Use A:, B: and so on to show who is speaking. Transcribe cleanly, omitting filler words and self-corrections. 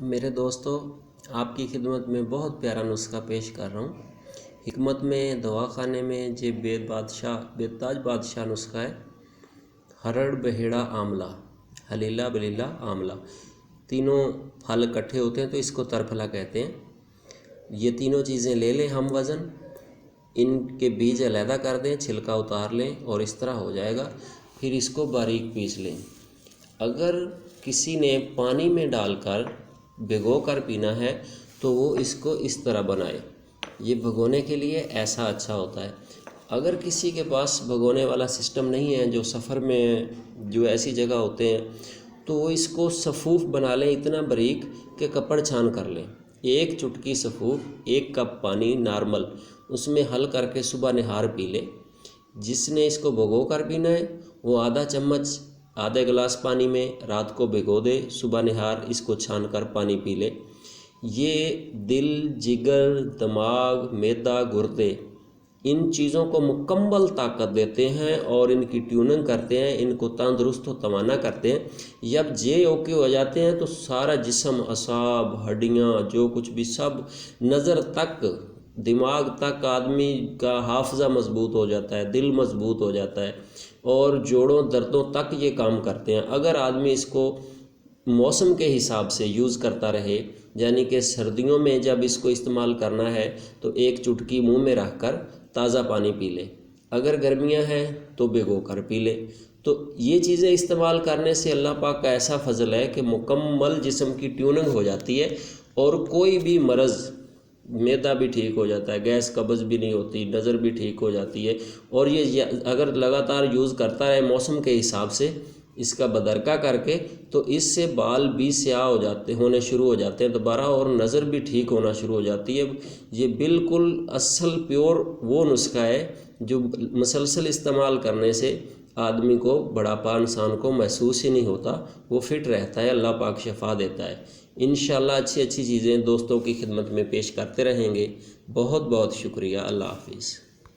A: میرے دوستو، آپ کی خدمت میں بہت پیارا نسخہ پیش کر رہا ہوں۔ حکمت میں دواخانے میں یہ بے تاج بادشاہ نسخہ ہے۔ ہرڑ بہیڑا آملہ، ہلیلہ بلیلہ آملہ، تینوں پھل اکٹھے ہوتے ہیں تو اس کو ترفلا کہتے ہیں۔ یہ تینوں چیزیں لے لیں ہم وزن، ان کے بیج علیحدہ کر دیں، چھلکا اتار لیں اور اس طرح ہو جائے گا۔ پھر اس کو باریک پیس لیں۔ اگر کسی نے پانی میں ڈال کر بھگو کر پینا ہے تو وہ اس کو اس طرح بنائے۔ یہ بھگونے کے لیے ایسا اچھا ہوتا ہے۔ اگر کسی کے پاس بھگونے والا سسٹم نہیں ہے، جو سفر میں جو ایسی جگہ ہوتے ہیں، تو وہ اس کو سفوف بنا لیں اتنا باریک کہ کپڑ چھان کر لیں۔ ایک چٹکی سفوف، 1 کپ پانی نارمل، اس میں حل کر کے صبح نہار پی لے۔ جس نے اس کو بھگو کر پینا ہے وہ آدھا چمچ آدھے گلاس پانی میں رات کو بھگو دے، صبح نہار اس کو چھان کر پانی پی لے۔ یہ دل، جگر، دماغ، معدہ، گردے، ان چیزوں کو مکمل طاقت دیتے ہیں اور ان کی ٹیوننگ کرتے ہیں، ان کو تندرست و توانا کرتے ہیں۔ جب یہ اوکے ہو جاتے ہیں تو سارا جسم، اعصاب، ہڈیاں، جو کچھ بھی سب، نظر تک، دماغ تک، آدمی کا حافظہ مضبوط ہو جاتا ہے، دل مضبوط ہو جاتا ہے اور جوڑوں دردوں تک یہ کام کرتے ہیں۔ اگر آدمی اس کو موسم کے حساب سے یوز کرتا رہے، یعنی کہ سردیوں میں جب اس کو استعمال کرنا ہے تو 1 چٹکی منہ میں رکھ کر تازہ پانی پی لے، اگر گرمیاں ہیں تو بھگو کر پی لے۔ تو یہ چیزیں استعمال کرنے سے اللہ پاک کا ایسا فضل ہے کہ مکمل جسم کی ٹیوننگ ہو جاتی ہے اور کوئی بھی مرض، معدہ بھی ٹھیک ہو جاتا ہے، گیس قبض بھی نہیں ہوتی، نظر بھی ٹھیک ہو جاتی ہے۔ اور یہ اگر لگاتار یوز کرتا رہے موسم کے حساب سے، اس کا بدرکہ کر کے، تو اس سے بال بھی سیاہ ہونے شروع ہو جاتے ہیں دوبارہ اور نظر بھی ٹھیک ہونا شروع ہو جاتی ہے۔ یہ بالکل اصل پیور وہ نسخہ ہے جو مسلسل استعمال کرنے سے آدمی کو بڑھاپا انسان کو محسوس ہی نہیں ہوتا، وہ فٹ رہتا ہے، اللہ پاک شفا دیتا ہے۔ انشاءاللہ اچھی چیزیں دوستوں کی خدمت میں پیش کرتے رہیں گے۔ بہت بہت شکریہ۔ اللہ حافظ۔